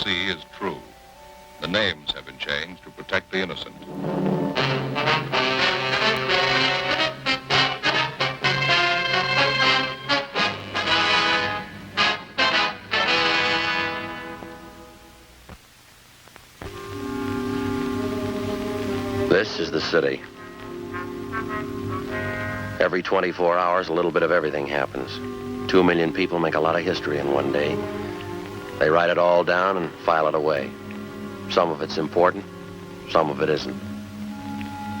see is true. The names have been changed to protect the innocent. This is the city. Every 24 hours, a little bit of everything happens. 2 million people make a lot of history in one day. They write it all down and file it away. Some of it's important, some of it isn't.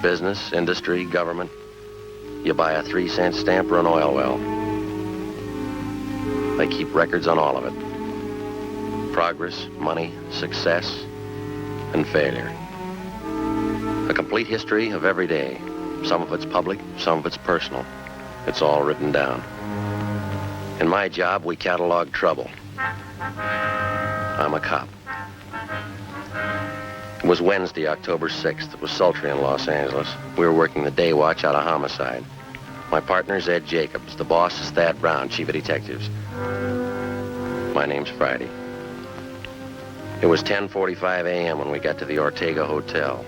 Business, industry, government. You buy a 3-cent stamp or an oil well. They keep records on all of it. Progress, money, success, and failure. A complete history of every day. Some of it's public, some of it's personal. It's all written down. In my job, we catalog trouble. I'm a cop. It was Wednesday, October 6th. It was sultry in Los Angeles. We were working the day watch out of homicide. My partner's Ed Jacobs. The boss is Thad Brown, chief of detectives. My name's Friday. It was 10:45 a.m. when we got to the Ortega Hotel.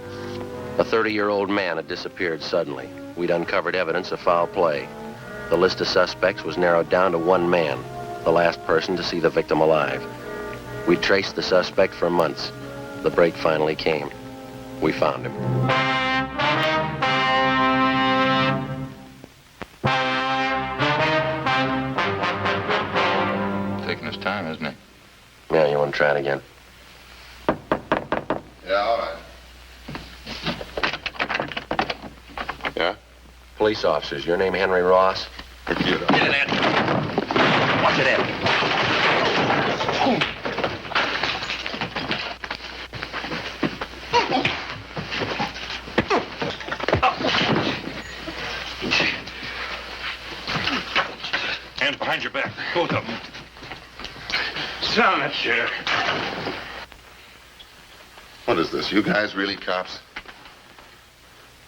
A 30-year-old man had disappeared suddenly. We'd uncovered evidence of foul play. The list of suspects was narrowed down to one man, the last person to see the victim alive. We traced the suspect for months. The break finally came. We found him. Taking his time, isn't it? Yeah, you want to try it again? Yeah, all right. Yeah? Police officers. Your name Henry Ross? Computer. Get in, Ed. Watch it, Ed. Hands behind your back, both of them. Sit on that chair. What is this? You guys really cops?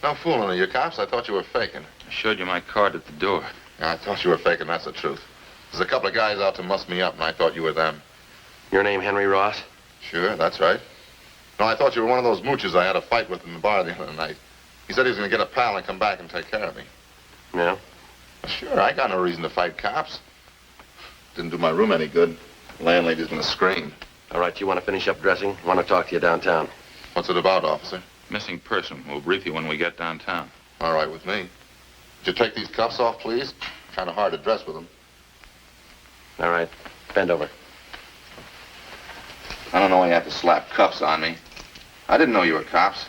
No fooling of you cops. I thought you were faking. I showed you my card at the door. Yeah, I thought you were faking. That's the truth. There's a couple of guys out to muss me up, and I thought you were them. Your name Henry Ross? Sure, that's right. No, I thought you were one of those mooches I had a fight with in the bar the other night. He said he was going to get a pal and come back and take care of me. Yeah? Sure, I got no reason to fight cops. Didn't do my room any good. The landlady's going to scream. All right, you want to finish up dressing? I want to talk to you downtown. What's it about, officer? Missing person. We'll brief you when we get downtown. All right with me. Would you take these cuffs off, please? Kind of hard to dress with them. All right. Bend over. I don't know why you have to slap cuffs on me. I didn't know you were cops.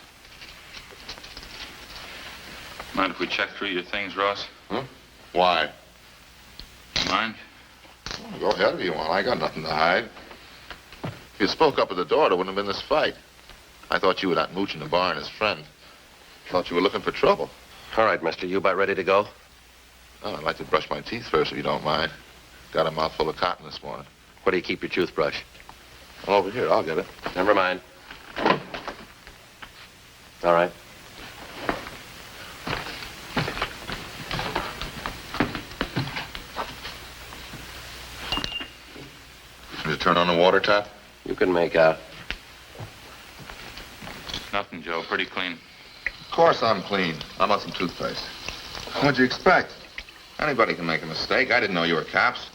Mind if we check through your things, Ross? Huh? Why? Mind? Well, go ahead if you want. I got nothing to hide. If you spoke up at the door, there wouldn't have been this fight. I thought you were that mooch in the bar and his friend. Thought you were looking for trouble. All right, mister. You about ready to go? Oh, I'd like to brush my teeth first, if you don't mind. Got a mouthful of cotton this morning. Where do you keep your toothbrush? Well, over here. I'll get it. Never mind. All right. Did you turn on the water tap? You can make out. Nothing, Joe. Pretty clean. Of course I'm clean. I'm on some toothpaste. What'd you expect? Anybody can make a mistake. I didn't know you were cops.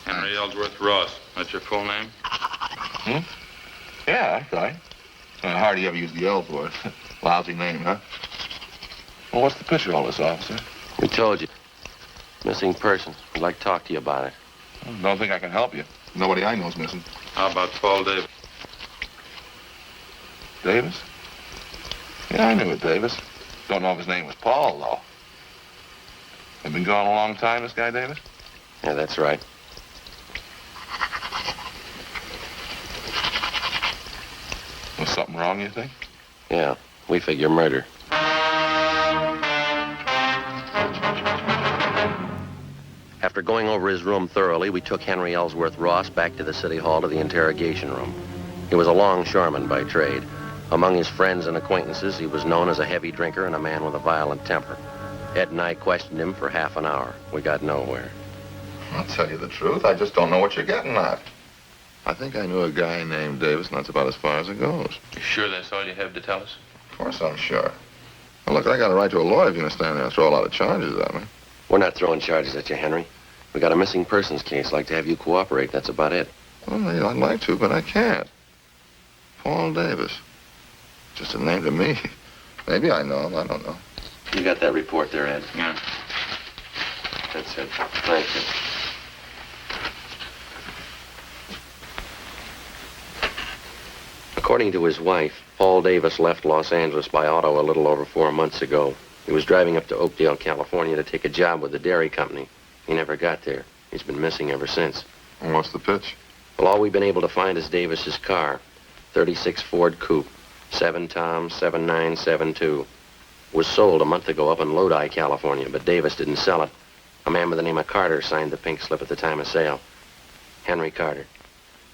Henry Ellsworth Ross. That's your full name? Yeah, that's right. Hardly ever use the L for it. Lousy name, huh? Well, what's the picture of all this, officer? We told you. Missing person. We'd like to talk to you about it. Don't think I can help you. Nobody I know's missing. How about Paul Davis? Davis? Yeah, I knew it, Davis. Don't know if his name was Paul, though. They've been gone a long time, this guy, Davis? Yeah, that's right. Was something wrong, you think? Yeah, we figure murder. After going over his room thoroughly, we took Henry Ellsworth Ross back to the city hall to the interrogation room. He was a longshoreman by trade. Among his friends and acquaintances, he was known as a heavy drinker and a man with a violent temper. Ed and I questioned him for half an hour. We got nowhere. I'll tell you the truth. I just don't know what you're getting at. I think I knew a guy named Davis, and that's about as far as it goes. You sure that's all you have to tell us? Of course I'm sure. Well, look, I got a right to a lawyer if you're going to stand there and throw a lot of charges at me. We're not throwing charges at you, Henry. We got a missing persons case. Like to have you cooperate. That's about it. Well, I'd like to, but I can't. Paul Davis. Just a name to me. Maybe I know him. I don't know. You got that report there, Ed? Yeah. That's it. Thank you. According to his wife, Paul Davis left Los Angeles by auto a little over 4 months ago. He was driving up to Oakdale, California to take a job with the dairy company. He never got there. He's been missing ever since. And what's the pitch? Well, all we've been able to find is Davis's car. 36 Ford Coupe. 7 Tom 7972. Was sold a month ago up in Lodi, California, but Davis didn't sell it. A man by the name of Carter signed the pink slip at the time of sale. Henry Carter.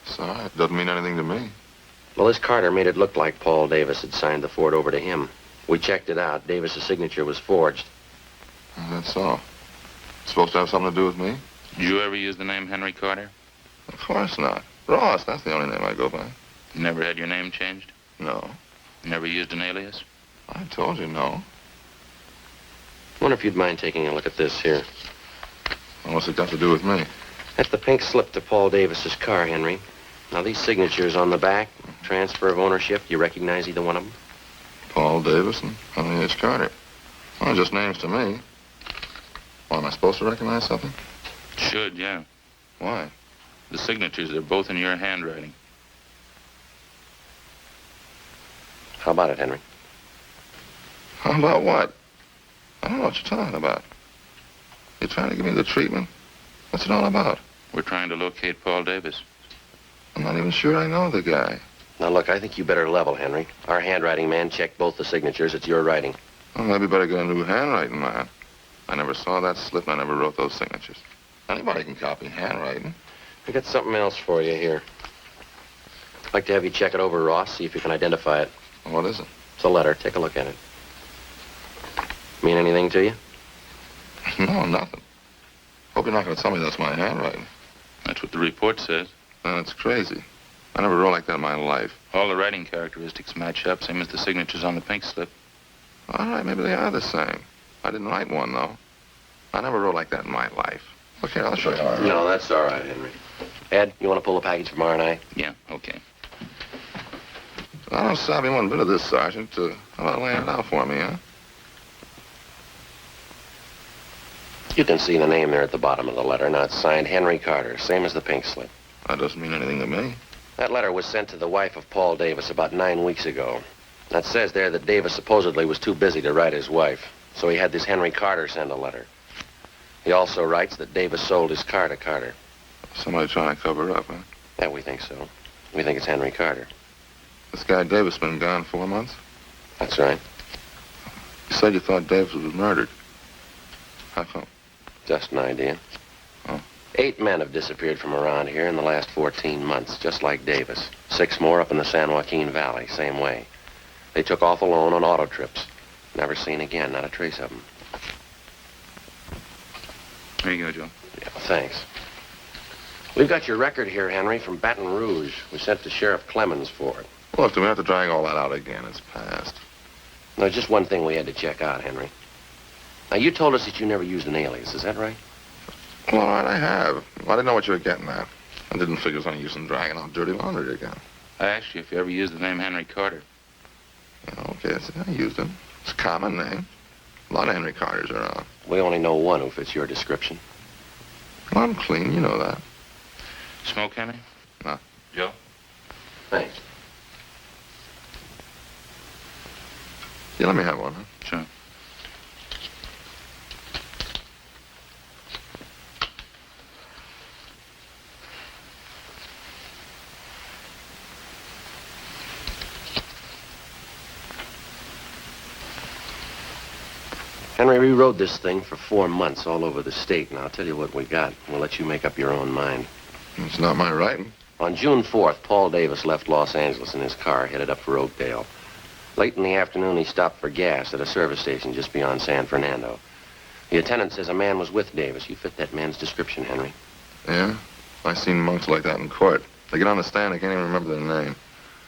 Sorry, it doesn't mean anything to me. Well, this Carter made it look like Paul Davis had signed the Ford over to him. We checked it out. Davis's signature was forged. That's all. Supposed to have something to do with me? Did you ever use the name Henry Carter? Of course not. Ross, that's the only name I go by. You never had your name changed? No. You never used an alias? I told you no. Wonder if you'd mind taking a look at this here. What's it got to do with me? That's the pink slip to Paul Davis's car, Henry. Now, these signatures on the back, transfer of ownership, do you recognize either one of them? Paul Davis and Henry H. Carter. Well, just names to me. Well, am I supposed to recognize something? Should, yeah. Why? The signatures are both in your handwriting. How about it, Henry? How about what? I don't know what you're talking about. You're trying to give me the treatment? What's it all about? We're trying to locate Paul Davis. I'm not even sure I know the guy. Now, look, I think you better level, Henry. Our handwriting man checked both the signatures. It's your writing. Well, maybe better get a new handwriting, man. I never saw that slip, and I never wrote those signatures. Anybody can copy handwriting. I got something else for you here. I'd like to have you check it over, Ross, see if you can identify it. What is it? It's a letter. Take a look at it. Mean anything to you? No, nothing. Hope you're not going to tell me that's my handwriting. That's what the report says. That's crazy. I never wrote like that in my life. All the writing characteristics match up, same as the signatures on the pink slip. All right, maybe they are the same. I didn't write one, though. I never wrote like that in my life. Look here, I'll show you how I wrote. No, that's all right, Henry. Ed, you want to pull a package from R&I? Yeah, okay. I don't savvy one bit of this, Sergeant. How about laying it out for me, huh? You can see the name there at the bottom of the letter. Now, it's signed Henry Carter, same as the pink slip. That doesn't mean anything to me. That letter was sent to the wife of Paul Davis about 9 weeks ago. That says there that Davis supposedly was too busy to write his wife, so he had this Henry Carter send a letter. He also writes that Davis sold his car to Carter. Somebody trying to cover up, huh? Yeah, we think so. We think it's Henry Carter. This guy Davis been gone 4 months? That's right. You said you thought Davis was murdered. How come? Just an idea. Oh. 8 men have disappeared from around here in the last 14 months, just like Davis. 6 more up in the San Joaquin Valley, same way. They took off alone on auto trips. Never seen again, not a trace of them. Here you go, Joe. Yeah, thanks. We've got your record here, Henry, from Baton Rouge. We sent to Sheriff Clemens for it. Look, do we have to drag all that out again? It's past. There's just one thing we had to check out, Henry. Now, you told us that you never used an alias, is that right? Well, all right, I have. Well, I didn't know what you were getting at. I didn't figure it was any use in dragging out dirty laundry again. I asked you if you ever used the name Henry Carter. Yeah, okay, I used it. It's a common name. A lot of Henry Carters are around. We only know one who fits your description. Well, I'm clean, you know that. Smoke, Henry? No. Joe? Thanks. Yeah, let me have one, huh? Sure. Henry, we rode this thing for 4 months all over the state, and I'll tell you what we got. We'll let you make up your own mind. It's not my writing. On June 4th, Paul Davis left Los Angeles in his car, headed up for Oakdale. Late in the afternoon, he stopped for gas at a service station just beyond San Fernando. The attendant says a man was with Davis. You fit that man's description, Henry. Yeah? I seen monks like that in court. They get on the stand, I can't even remember their name.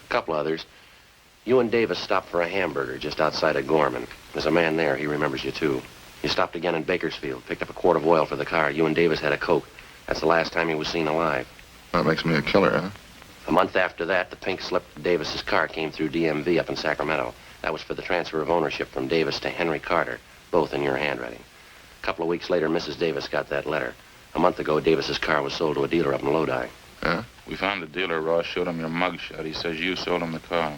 A couple others. You and Davis stopped for a hamburger just outside of Gorman. There's a man there. He remembers you, too. You stopped again in Bakersfield, picked up a quart of oil for the car. You and Davis had a Coke. That's the last time he was seen alive. That makes me a killer, huh? A month after that, the pink slip of Davis's car came through DMV up in Sacramento. That was for the transfer of ownership from Davis to Henry Carter, both in your handwriting. A couple of weeks later, Mrs. Davis got that letter. A month ago, Davis's car was sold to a dealer up in Lodi. Huh? We found the dealer. Ross showed him your mugshot. He says you sold him the car.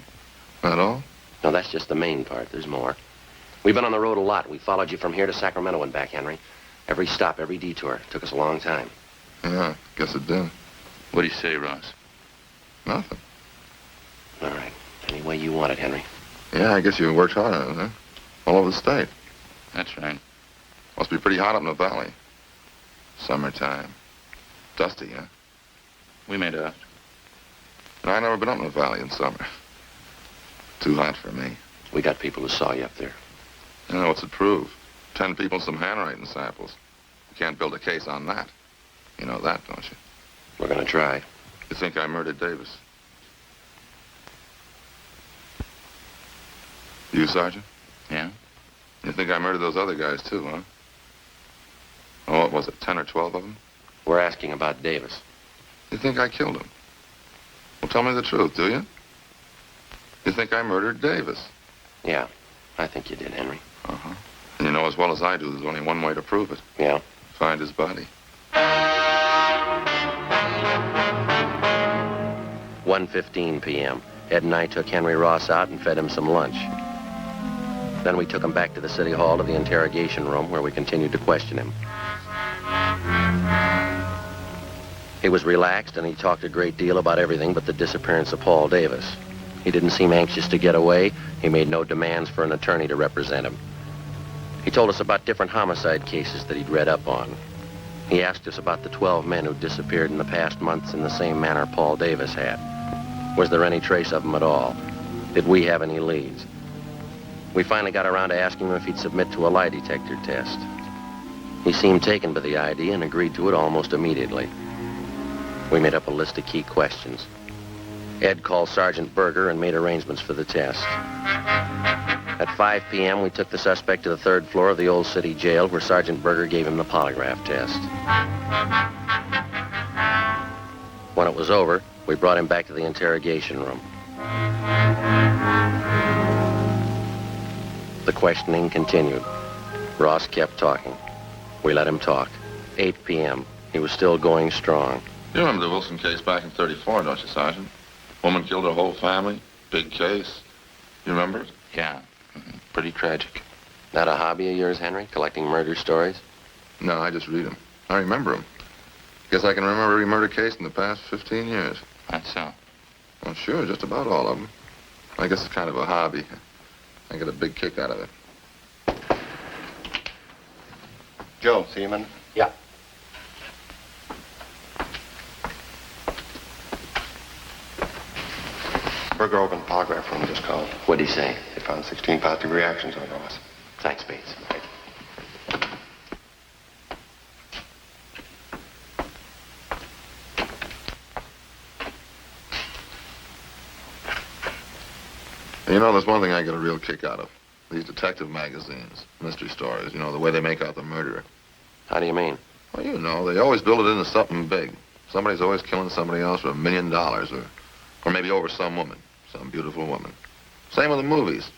That all? No, that's just the main part. There's more. We've been on the road a lot. We followed you from here to Sacramento and back, Henry. Every stop, every detour. Took us a long time. Yeah, guess it did. What do you say, Ross? Nothing. All right. Any way you want it, Henry. Yeah, I guess you worked hard on it, huh? All over the state. That's right. Must be pretty hot up in the valley. Summertime. Dusty, huh? We made out. No, I never been up in the valley in summer. Too hot for me. We got people who saw you up there. Yeah, what's it prove? 10 people and some handwriting samples. You can't build a case on that. You know that, don't you? We're gonna try. You think I murdered Davis? You, Sergeant? Yeah? You think I murdered those other guys, too, huh? Oh, what was it, 10 or 12 of them? We're asking about Davis. You think I killed him? Well, tell me the truth, do you? You think I murdered Davis? Yeah, I think you did, Henry. Uh-huh. And you know as well as I do, there's only one way to prove it. Yeah? Find his body. 1:15 p.m. Ed and I took Henry Ross out and fed him some lunch. Then we took him back to the city hall to the interrogation room where we continued to question him. He was relaxed and he talked a great deal about everything but the disappearance of Paul Davis. He didn't seem anxious to get away. He made no demands for an attorney to represent him. He told us about different homicide cases that he'd read up on. He asked us about the 12 men who disappeared in the past months in the same manner Paul Davis had. Was there any trace of them at all? Did we have any leads? We finally got around to asking him if he'd submit to a lie detector test. He seemed taken by the idea and agreed to it almost immediately. We made up a list of key questions. Ed called Sergeant Berger and made arrangements for the test. At 5 p.m., we took the suspect to the 3rd floor of the old city jail where Sergeant Berger gave him the polygraph test. When it was over, we brought him back to the interrogation room. The questioning continued. Ross kept talking. We let him talk. 8 p.m. He was still going strong. You remember the Wilson case back in 34, don't you, Sergeant? Woman killed her whole family. Big case. You remember it? Yeah. Pretty tragic. That a hobby of yours, Henry? Collecting murder stories? No, I just read them. I remember them. Guess I can remember every murder case in the past 15 years. That's so. Well, sure, just about all of them. I guess it's kind of a hobby. I get a big kick out of it. Joe, see him in? Yeah. Berger over in the polygraph room just called. What'd he say? They found 16 positive reactions on Ross. Thanks, Bates. You know, there's one thing I get a real kick out of. These detective magazines, mystery stories, you know, the way they make out the murderer. How do you mean? Well, you know, they always build it into something big. Somebody's always killing somebody else for $1 million or maybe over some woman, some beautiful woman. Same with the movies.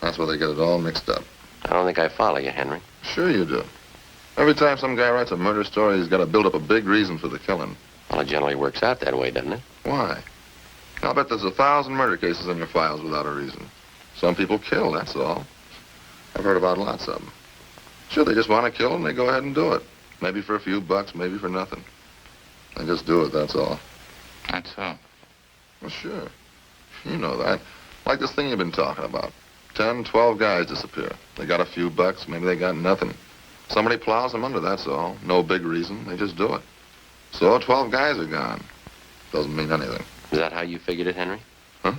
That's where they get it all mixed up. I don't think I follow you, Henry. Sure you do. Every time some guy writes a murder story, he's got to build up a big reason for the killing. Well, it generally works out that way, doesn't it? Why? I'll bet there's 1,000 murder cases in your files without a reason. Some people kill, that's all. I've heard about lots of them. Sure, they just want to kill and they go ahead and do it. Maybe for a few bucks, maybe for nothing. They just do it, that's all. That's so. Well, sure. You know that. Like this thing you've been talking about. 10, 12 guys disappear. They got a few bucks, maybe they got nothing. Somebody plows them under, that's all. No big reason, they just do it. So 12 guys are gone. Doesn't mean anything. Is that how you figured it, Henry? Huh?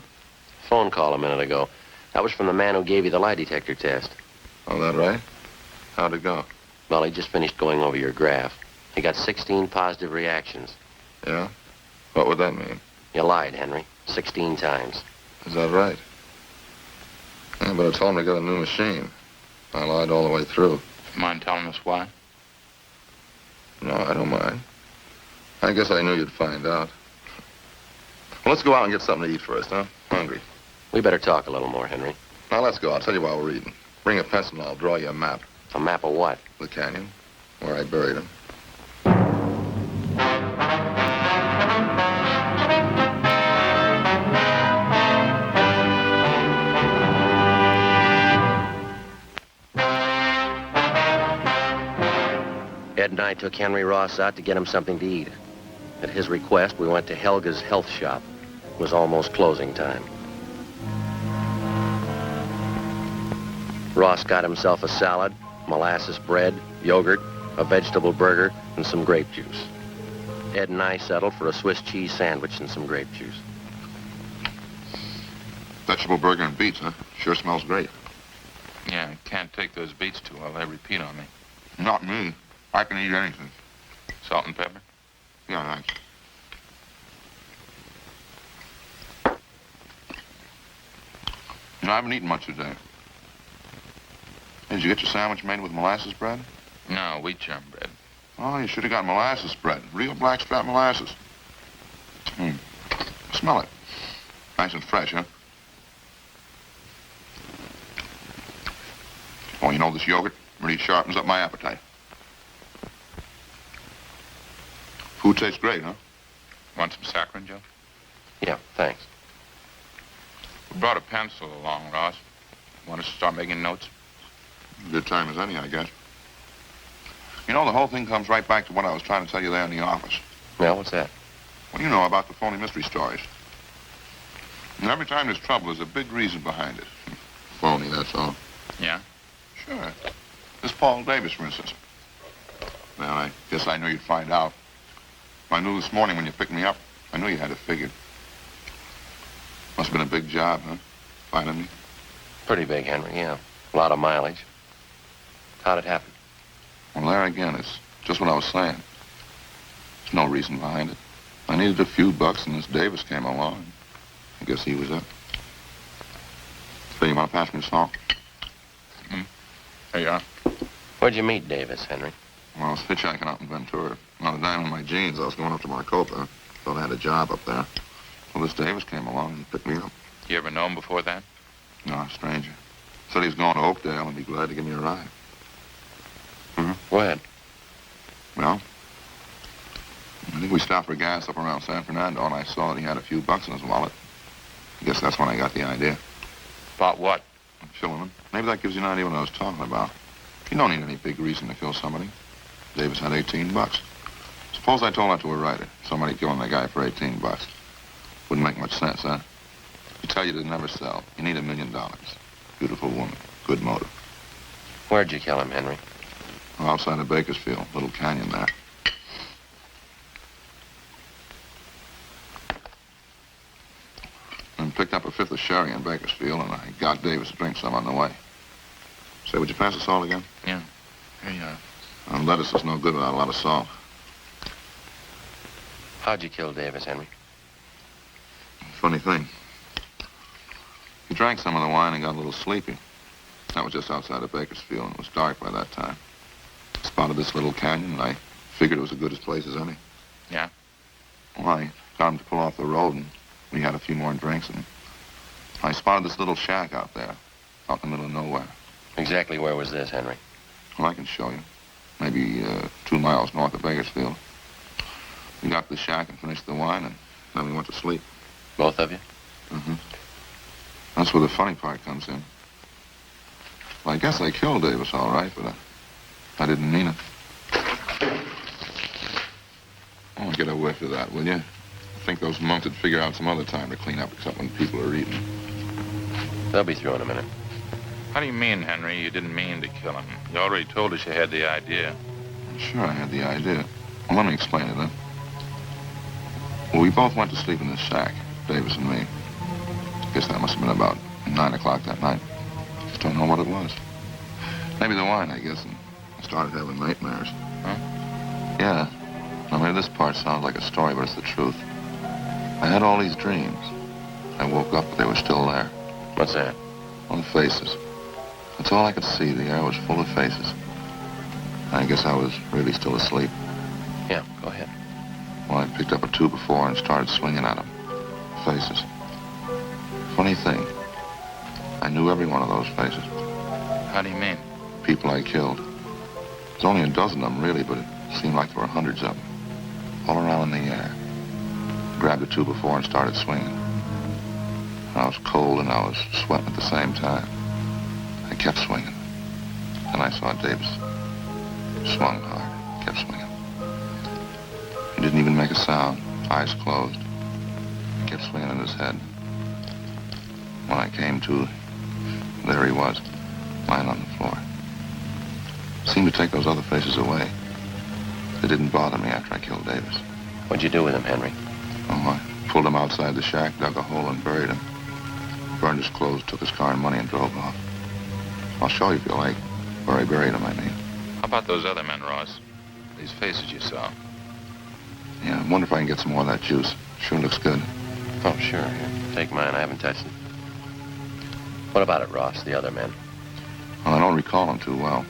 Phone call a minute ago. That was from the man who gave you the lie detector test. Oh, that right? How'd it go? Well, he just finished going over your graph. He got 16 positive reactions. Yeah? What would that mean? You lied, Henry. 16 times. Is that right? Yeah, but I told him to get a new machine. I lied all the way through. Mind telling us why? No, I don't mind. I guess I knew you'd find out. Well, let's go out and get something to eat first, huh? Hungry. We better talk a little more, Henry. Now, let's go. I'll tell you while we're eating. Bring a pencil and I'll draw you a map. A map of what? The canyon, where I buried him. Ed and I took Henry Ross out to get him something to eat. At his request, we went to Helga's health shop. It was almost closing time. Ross got himself a salad, molasses bread, yogurt, a vegetable burger, and some grape juice. Ed and I settled for a Swiss cheese sandwich and some grape juice. Vegetable burger and beets, huh? Sure smells great. Yeah, I can't take those beets too well. They repeat on me. Not me. I can eat anything. Salt and pepper? Yeah, thanks. You know, I haven't eaten much today. Hey, did you get your sandwich made with molasses bread? No, wheat germ bread. Oh, you should have got molasses bread. Real blackstrap molasses. Smell it. Nice and fresh, huh? Oh, you know, this yogurt really sharpens up my appetite. Food tastes great, huh? Want some saccharin, Joe? Yeah, thanks. We brought a pencil along, Ross. Want us to start making notes? Good time as any, I guess. You know, the whole thing comes right back to what I was trying to tell you there in the office. Well, what's that? Well, you know about the phony mystery stories. And every time there's trouble, there's a big reason behind it. Phony, that's all. Yeah? Sure. This Paul Davis, for instance. Well, I guess I knew you'd find out. I knew this morning when you picked me up. I knew you had it figured. Must have been a big job, huh? Finding me. Pretty big, Henry, yeah. A lot of mileage. How'd it happen? Well, there again, it's just what I was saying. There's no reason behind it. I needed a few bucks, and this Davis came along. I guess he was it. So you want to pass me the salt? There you are. Where'd you meet Davis, Henry? Well, I was hitchhiking out in Ventura. On a dime in my jeans, I was going up to Maricopa. Thought I had a job up there. Well, this Davis came along and picked me up. You ever know him before that? No, a stranger. Said he was going to Oakdale and be glad to give me a ride. When? Well, I think we stopped for gas up around San Fernando, and I saw that he had a few bucks in his wallet. I guess that's when I got the idea. About what? Killing him. Maybe that gives you an idea what I was talking about. You don't need any big reason to kill somebody. Davis had 18 bucks. Suppose I told that to a writer. Somebody killing that guy for 18 bucks. Wouldn't make much sense, huh? You tell you to never sell. You need $1 million. Beautiful woman. Good motive. Where'd you kill him, Henry? Well, outside of Bakersfield. Little canyon there. And picked up a fifth of sherry in Bakersfield, and I got Davis to drink some on the way. Say, would you pass the salt again? Yeah. Here you are. Lettuce is no good without a lot of salt. How'd you kill Davis, Henry? Funny thing. He drank some of the wine and got a little sleepy. That was just outside of Bakersfield, and it was dark by that time. Spotted this little canyon, and I figured it was as good a place as any. Yeah? Well, I got him to pull off the road, and we had a few more drinks, and I spotted this little shack out there, out in the middle of nowhere. Exactly where was this, Henry? Well, I can show you. Maybe 2 miles north of Bakersfield. We got to the shack and finished the wine, and then we went to sleep. Both of you? That's where the funny part comes in. Well, I guess I killed Davis all right, but I didn't mean it. Oh, get a whiff of that, will you? I think those monks would figure out some other time to clean up except when people are eating. They'll be through in a minute. How do you mean, Henry, you didn't mean to kill him? You already told us you had the idea. Sure, I had the idea. Well, let me explain it, then. Well, we both went to sleep in this shack, Davis and me. Guess that must have been about 9 o'clock that night. Just don't know what it was. Maybe the wine, I guess, and I started having nightmares. Huh? Yeah. Now, maybe this part sounds like a story, but it's the truth. I had all these dreams. I woke up, but they were still there. What's that? All the faces. That's all I could see. The air was full of faces. I guess I was really still asleep. Yeah, go ahead. Well, I picked up a 2x4 and started swinging at them. Faces. Funny thing, I knew every one of those faces. How do you mean? People I killed. There's only a dozen of them, really, but it seemed like there were hundreds of them. All around in the air. Grabbed a 2x4 and started swinging. I was cold and I was sweating at the same time. I kept swinging. Then I saw Davis. Swung hard, kept swinging. He didn't even make a sound, eyes closed. Kept swinging in his head. When I came to, there he was, lying on the floor. Seemed to take those other faces away. They didn't bother me after I killed Davis. What'd you do with him, Henry? Oh, I pulled him outside the shack, dug a hole and buried him. Burned his clothes, took his car and money and drove off. I'll show you if you like. Where I buried him, I mean. How about those other men, Ross? These faces you saw. Yeah, I wonder if I can get some more of that juice. Sure looks good. Oh, sure. Here, take mine. I haven't touched it. What about it, Ross, the other men? Well, I don't recall them too well.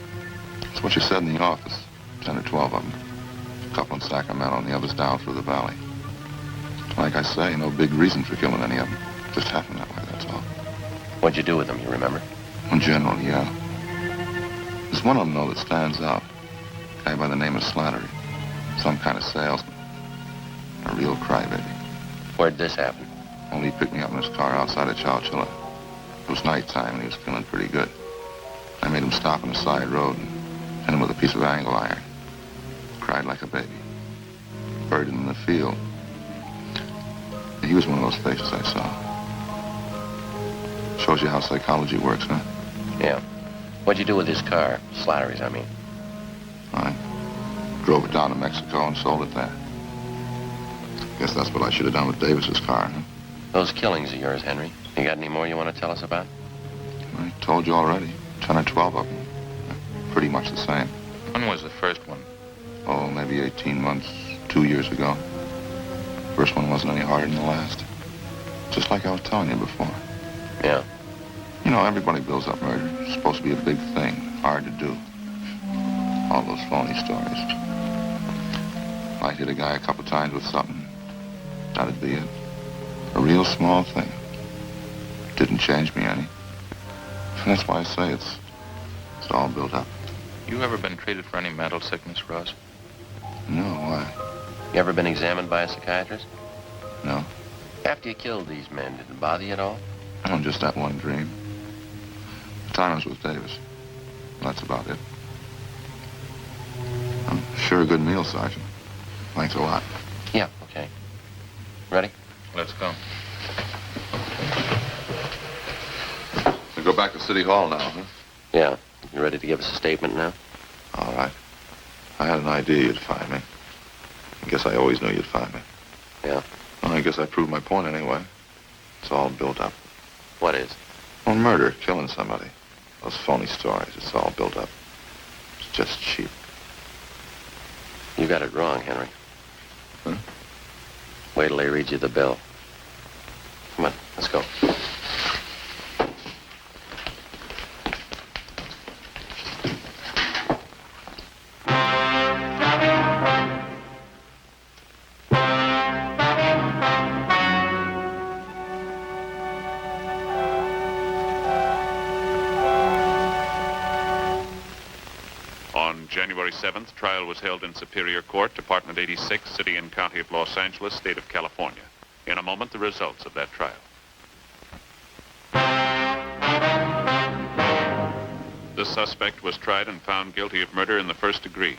It's what you said in the office. 10 or 12 of them. A couple in Sacramento and the others down through the valley. Like I say, no big reason for killing any of them. Just happened that way, that's all. What'd you do with them, you remember? In general, yeah. There's one of them, though, that stands out. A guy by the name of Slattery. Some kind of salesman. A real crybaby. Where'd this happen? Only he picked me up in his car outside of Chowchilla. It was nighttime and he was feeling pretty good. I made him stop on the side road and hit him with a piece of angle iron. Cried like a baby. Buried him in the field. He was one of those faces I saw. Shows you how psychology works, huh? Yeah. What'd you do with his car? Slattery's, I mean. I drove it down to Mexico and sold it there. Guess that's what I should have done with Davis's car, huh? Those killings of yours, Henry. You got any more you want to tell us about? I told you already. 10 or 12 of them. Pretty much the same. When was the first one? Oh, maybe 18 months, 2 years ago. First one wasn't any harder than the last. Just like I was telling you before. Yeah. You know, everybody builds up murder. It's supposed to be a big thing, hard to do. All those phony stories. I hit a guy a couple times with something. That'd be it. A real small thing. Didn't change me any. And that's why I say it's all built up. You ever been treated for any mental sickness, Ross? No, why? You ever been examined by a psychiatrist? No. After you killed these men, did it bother you at all? Oh, just that one dream. The time I was with Davis. That's about it. Sure a good meal, Sergeant. Thanks a lot. Yeah, okay. Ready? Let's go. We go back to City Hall now, huh? Yeah. You ready to give us a statement now? All right. I had an idea you'd find me. I guess I always knew you'd find me. Yeah. Well, I guess I proved my point anyway. It's all built up. What is? Well, murder, killing somebody. Those phony stories, it's all built up. It's just cheap. You got it wrong, Henry. Huh? Wait till they read you the bill. Come on, let's go. On January 7th, trial was held in Superior Court, Department 86, City and County of Los Angeles, State of California. In a moment, the results of that trial. The suspect was tried and found guilty of murder in the first degree.